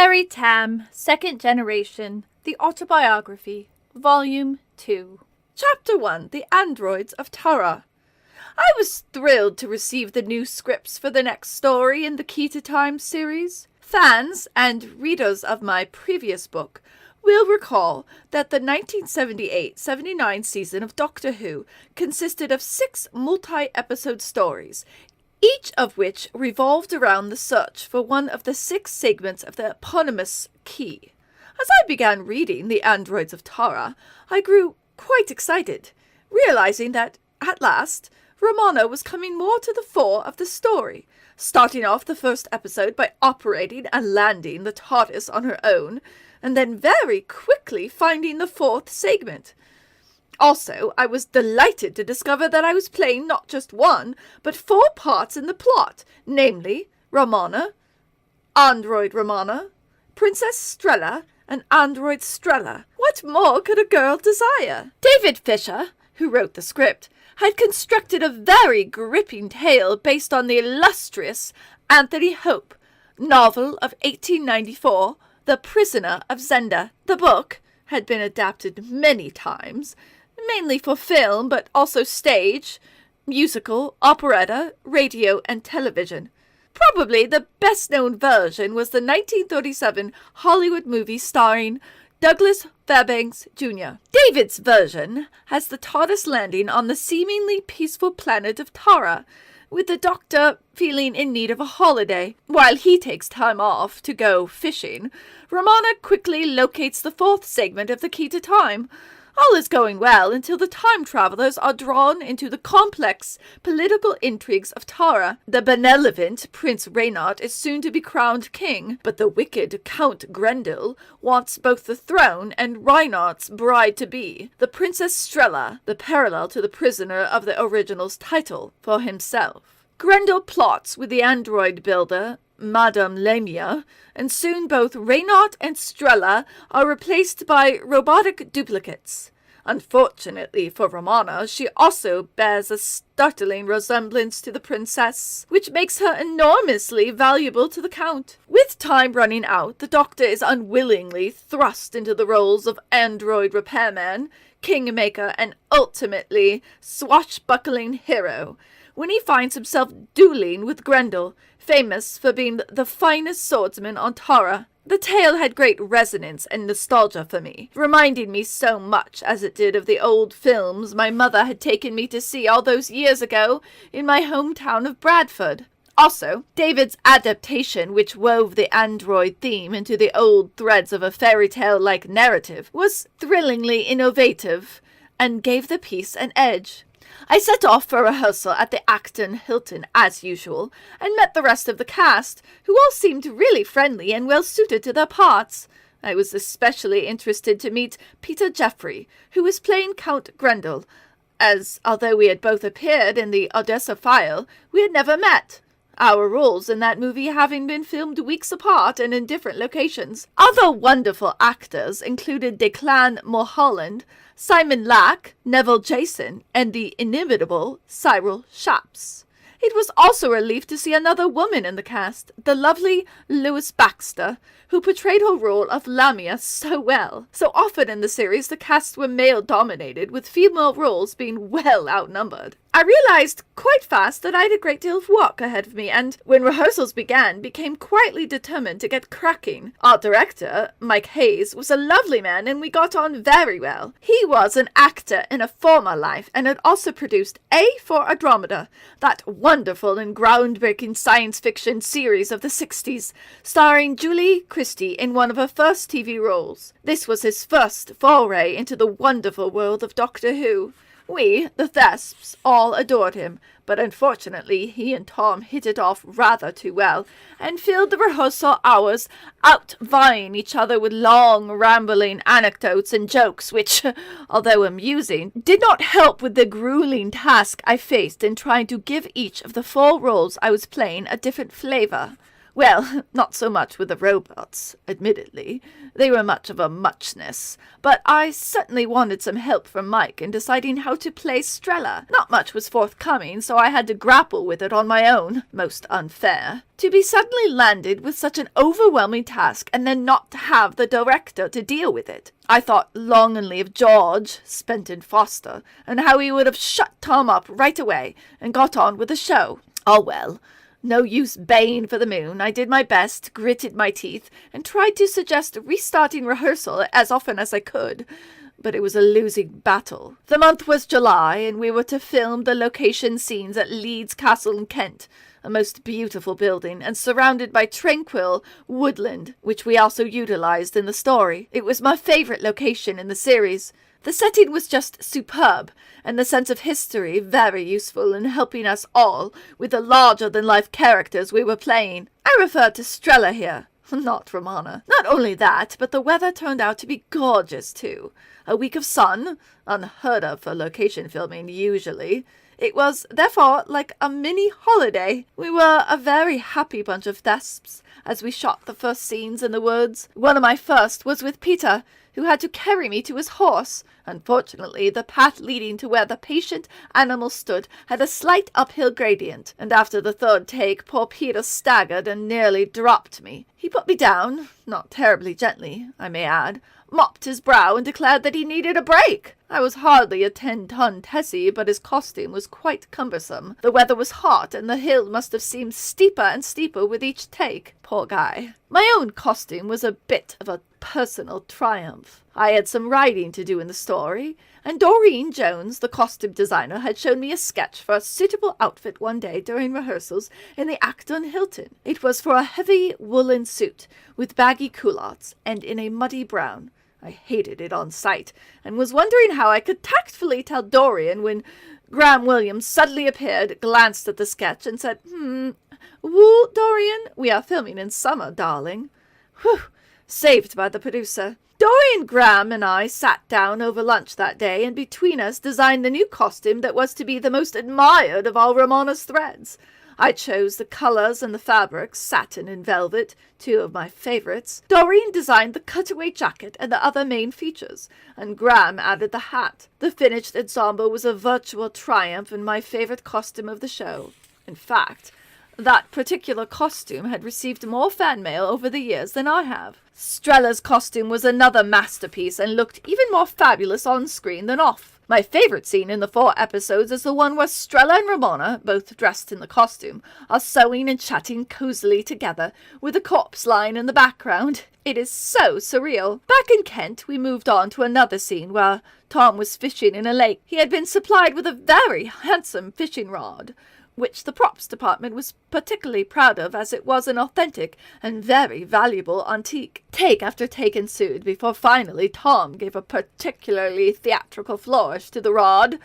Fairy Tamm, Second Generation, The Autobiography, Volume 2. Chapter 1, The Androids of Tara. I was thrilled to receive the new scripts for the next story in the Key to Time series. Fans and readers of my previous book will recall that the 1978-79 season of Doctor Who consisted of 6 multi-episode stories, each of which revolved around the search for one of the 6 segments of the eponymous key. As I began reading The Androids of Tara, I grew quite excited, realizing that, at last, Romana was coming more to the fore of the story, starting off the first episode by operating and landing the TARDIS on her own, and then very quickly finding the 4th segment. Also, I was delighted to discover that I was playing not just one, but 4 parts in the plot, namely Romana, Android Romana, Princess Strella, and Android Strella. What more could a girl desire? David Fisher, who wrote the script, had constructed a very gripping tale based on the illustrious Anthony Hope novel of 1894, The Prisoner of Zenda. The book had been adapted many times, mainly for film, but also stage, musical, operetta, radio, and television. Probably the best-known version was the 1937 Hollywood movie starring Douglas Fairbanks Jr. David's version has the TARDIS landing on the seemingly peaceful planet of Tara, with the Doctor feeling in need of a holiday. While he takes time off to go fishing, Romana quickly locates the 4th segment of the Key to Time. All is going well until the time travelers are drawn into the complex political intrigues of Tara. The benevolent Prince Reynard is soon to be crowned king, but the wicked Count Grendel wants both the throne and Reynard's bride-to-be, the Princess Strella, the parallel to the prisoner of the original's title, for himself. Grendel plots with the android builder, Madame Lamia, and soon both Reynard and Strella are replaced by robotic duplicates. Unfortunately for Romana, she also bears a startling resemblance to the princess, which makes her enormously valuable to the Count. With time running out, the Doctor is unwillingly thrust into the roles of android repairman, kingmaker, and ultimately swashbuckling hero, when he finds himself dueling with Grendel, famous for being the finest swordsman on Tara. The tale had great resonance and nostalgia for me, reminding me so much as it did of the old films my mother had taken me to see all those years ago in my hometown of Bradford. Also, David's adaptation, which wove the android theme into the old threads of a fairy tale-like narrative, was thrillingly innovative and gave the piece an edge. I set off for rehearsal at the Acton Hilton as usual, and met the rest of the cast, who all seemed really friendly and well suited to their parts. I was especially interested to meet Peter Jeffrey, who was playing Count Grendel, as, although we had both appeared in the Odessa File, we had never met, our roles in that movie having been filmed weeks apart and in different locations. Other wonderful actors included Declan Mulholland, Simon Lack, Neville Jason, and the inimitable Cyril Shaps. It was also a relief to see another woman in the cast, the lovely Louise Baxter, who portrayed her role of Lamia so well. So often in the series, the casts were male-dominated, with female roles being well outnumbered. I realized quite fast that I had a great deal of work ahead of me, and when rehearsals began, became quietly determined to get cracking. Our director, Mike Hayes, was a lovely man, and we got on very well. He was an actor in a former life, and had also produced A for Andromeda, that wonderful and groundbreaking science fiction series of the 60s, starring Julie Christie in one of her first TV roles. This was his first foray into the wonderful world of Doctor Who. We, the Thesps, all adored him, but unfortunately he and Tom hit it off rather too well, and filled the rehearsal hours outvying each other with long, rambling anecdotes and jokes which, although amusing, did not help with the grueling task I faced in trying to give each of the 4 roles I was playing a different flavor. Well, not so much with the robots, admittedly. They were much of a muchness. But I certainly wanted some help from Mike in deciding how to play Strella. Not much was forthcoming, so I had to grapple with it on my own. Most unfair. To be suddenly landed with such an overwhelming task and then not to have the director to deal with it. I thought longingly of George, spent in Foster, and how he would have shut Tom up right away and got on with the show. Oh well. No use baying for the moon. I did my best, gritted my teeth, and tried to suggest restarting rehearsal as often as I could. But it was a losing battle. The month was July, and we were to film the location scenes at Leeds Castle in Kent, a most beautiful building, and surrounded by tranquil woodland, which we also utilized in the story. It was my favorite location in the series. The setting was just superb, and the sense of history very useful in helping us all with the larger-than-life characters we were playing. I refer to Strella here, not Romana. Not only that, but the weather turned out to be gorgeous, too. A week of sun, unheard of for location filming usually. It was, therefore, like a mini-holiday. We were a very happy bunch of thesps as we shot the first scenes in the woods. One of my first was with Peter, who had to carry me to his horse. Unfortunately, the path leading to where the patient animal stood had a slight uphill gradient, and after the third take, poor Peter staggered and nearly dropped me. He put me down, not terribly gently, I may add, mopped his brow and declared that he needed a break. I was hardly a 10-ton Tessie, but his costume was quite cumbersome. The weather was hot, and the hill must have seemed steeper and steeper with each take. Poor guy. My own costume was a bit of a personal triumph. I had some writing to do in the story, and Doreen Jones, the costume designer, had shown me a sketch for a suitable outfit one day during rehearsals in the Acton Hilton. It was for a heavy woolen suit with baggy culottes and in a muddy brown. I hated it on sight, and was wondering how I could tactfully tell Dorian when Graham Williams suddenly appeared, glanced at the sketch, and said, "Woo, Dorian, we are filming in summer, darling." Whew, saved by the producer. Dorian, Graham, and I sat down over lunch that day, and between us designed the new costume that was to be the most admired of all Romana's threads. I chose the colors and the fabrics, satin and velvet, two of my favorites. Doreen designed the cutaway jacket and the other main features, and Graham added the hat. The finished ensemble was a virtual triumph and my favorite costume of the show. In fact, that particular costume had received more fan mail over the years than I have. Strella's costume was another masterpiece and looked even more fabulous on screen than off. My favorite scene in the 4 episodes is the one where Strella and Romana, both dressed in the costume, are sewing and chatting cosily together, with a corpse lying in the background. It is so surreal. Back in Kent, we moved on to another scene where Tom was fishing in a lake. He had been supplied with a very handsome fishing rod, which the props department was particularly proud of, as it was an authentic and very valuable antique. Take after take ensued before finally Tom gave a particularly theatrical flourish to the rod,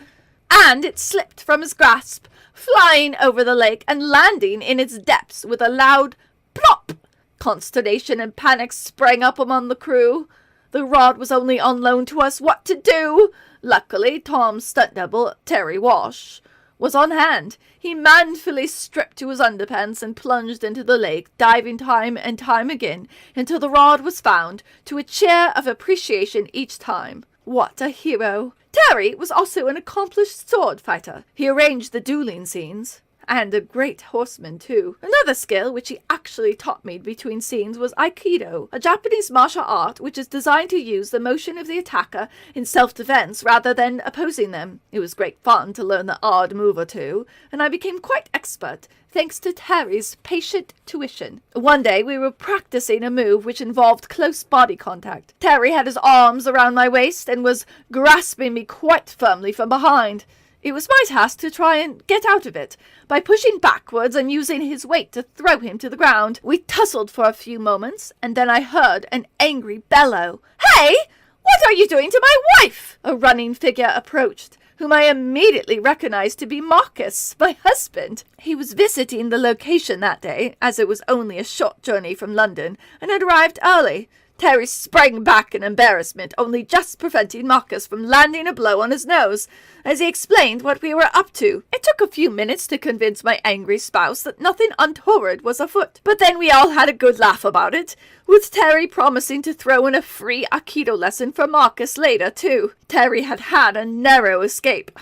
and it slipped from his grasp, flying over the lake and landing in its depths with a loud plop. Consternation and panic sprang up among the crew. The rod was only on loan to us. What to do? Luckily, Tom's stunt double, Terry Walsh, was on hand. He manfully stripped to his underpants and plunged into the lake, diving time and time again until the rod was found, to a cheer of appreciation each time. What a hero! Terry was also an accomplished sword fighter. He arranged the dueling scenes, and a great horseman, too. Another skill which he actually taught me between scenes was aikido, a Japanese martial art which is designed to use the motion of the attacker in self-defense rather than opposing them. It was great fun to learn the odd move or two, and I became quite expert, thanks to Terry's patient tuition. One day we were practicing a move which involved close body contact. Terry had his arms around my waist and was grasping me quite firmly from behind. It was my task to try and get out of it, by pushing backwards and using his weight to throw him to the ground. We tussled for a few moments, and then I heard an angry bellow. "Hey! What are you doing to my wife?" A running figure approached, whom I immediately recognized to be Marcus, my husband. He was visiting the location that day, as it was only a short journey from London, and had arrived early. Terry sprang back in embarrassment, only just preventing Marcus from landing a blow on his nose, as he explained what we were up to. It took a few minutes to convince my angry spouse that nothing untoward was afoot, but then we all had a good laugh about it, with Terry promising to throw in a free aikido lesson for Marcus later, too. Terry had had a narrow escape.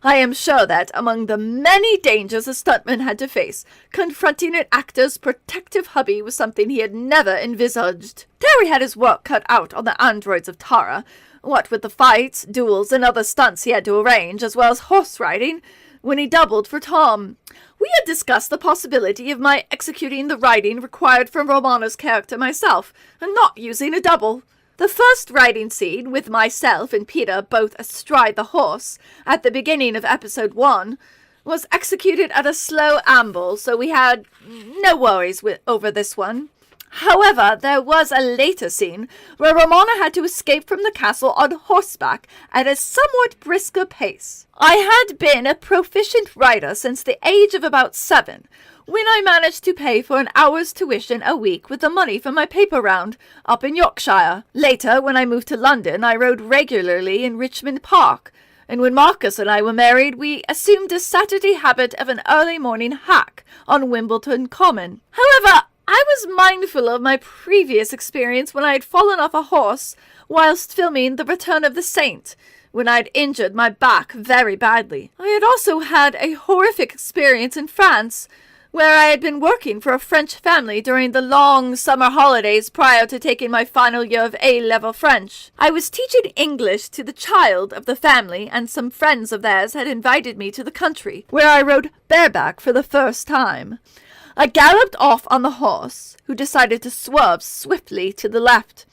I am sure that, among the many dangers a stuntman had to face, confronting an actor's protective hubby was something he had never envisaged. Terry had his work cut out on the androids of Tara, what with the fights, duels, and other stunts he had to arrange, as well as horse riding, when he doubled for Tamm. We had discussed the possibility of my executing the riding required from Romana's character myself, and not using a double. The first riding scene, with myself and Peter both astride the horse, at the beginning of episode 1, was executed at a slow amble, so we had no worries over this one. However, there was a later scene where Romana had to escape from the castle on horseback at a somewhat brisker pace. I had been a proficient rider since the age of about 7, when I managed to pay for an hour's tuition a week with the money from my paper round up in Yorkshire. Later, when I moved to London, I rode regularly in Richmond Park, and when Marcus and I were married, we assumed a Saturday habit of an early morning hack on Wimbledon Common. However, I was mindful of my previous experience when I had fallen off a horse whilst filming The Return of the Saint, when I had injured my back very badly. I had also had a horrific experience in France, where I had been working for a French family during the long summer holidays prior to taking my final year of A-level French. I was teaching English to the child of the family, and some friends of theirs had invited me to the country, where I rode bareback for the first time. I galloped off on the horse, who decided to swerve swiftly to the left.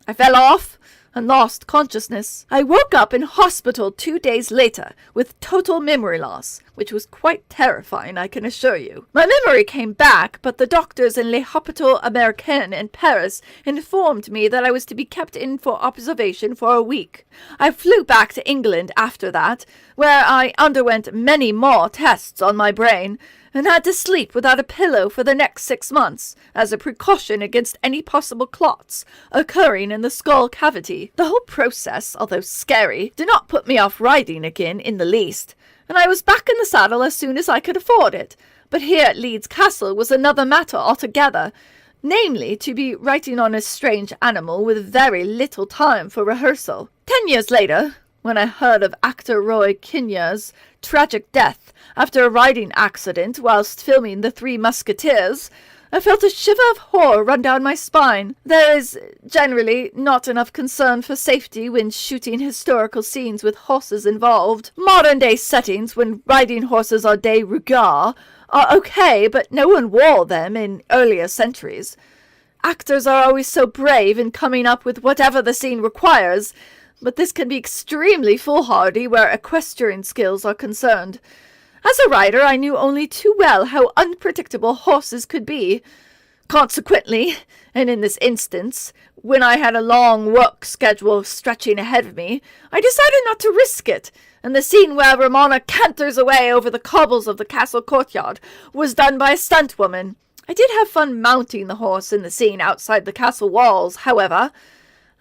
I fell off and lost consciousness. I woke up in hospital 2 days later with total memory loss, which was quite terrifying, I can assure you. My memory came back, but the doctors in Les Hôpitaux Américains in Paris informed me that I was to be kept in for observation for a week. I flew back to England after that, where I underwent many more tests on my brain, and had to sleep without a pillow for the next 6 months, as a precaution against any possible clots occurring in the skull cavity. The whole process, although scary, did not put me off riding again in the least, and I was back in the saddle as soon as I could afford it. But here at Leeds Castle was another matter altogether, namely to be riding on a strange animal with very little time for rehearsal. 10 years later, when I heard of actor Roy Kinnear's tragic death after a riding accident whilst filming The Three Musketeers, I felt a shiver of horror run down my spine. There is generally not enough concern for safety when shooting historical scenes with horses involved. Modern-day settings, when riding horses are de rigueur, are okay, but no one wore them in earlier centuries. Actors are always so brave in coming up with whatever the scene requires, but this can be extremely foolhardy where equestrian skills are concerned. As a rider, I knew only too well how unpredictable horses could be. Consequently, and in this instance, when I had a long work schedule stretching ahead of me, I decided not to risk it, and the scene where Romana canters away over the cobbles of the castle courtyard was done by a stunt woman. I did have fun mounting the horse in the scene outside the castle walls, however.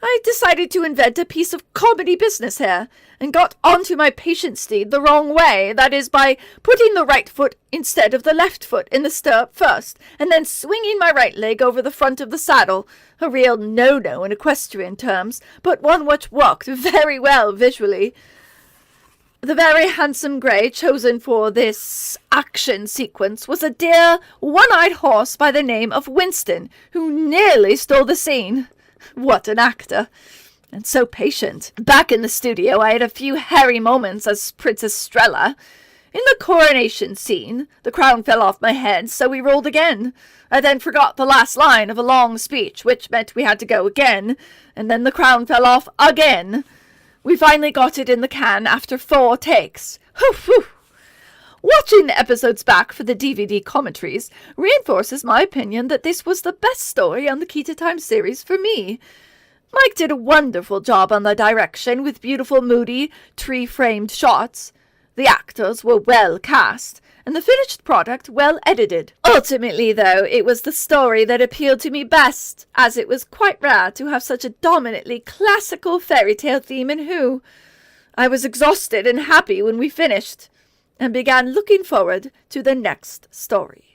I decided to invent a piece of comedy business here, and got onto my patient steed the wrong way, that is, by putting the right foot instead of the left foot in the stirrup first, and then swinging my right leg over the front of the saddle, a real no-no in equestrian terms, but one which worked very well visually. The very handsome grey chosen for this action sequence was a dear, one-eyed horse by the name of Winston, who nearly stole the scene. What an actor! And so patient. Back in the studio, I had a few hairy moments as Princess Strella. In the coronation scene, the crown fell off my head, so we rolled again. I then forgot the last line of a long speech, which meant we had to go again, and then the crown fell off again. We finally got it in the can after 4 takes. Whew! Watching the episodes back for the DVD commentaries reinforces my opinion that this was the best story on the Key to Time series for me. Mike did a wonderful job on the direction with beautiful, moody, tree-framed shots. The actors were well cast, and the finished product well edited. Ultimately, though, it was the story that appealed to me best, as it was quite rare to have such a dominantly classical fairy tale theme in Who. I was exhausted and happy when we finished, and began looking forward to the next story.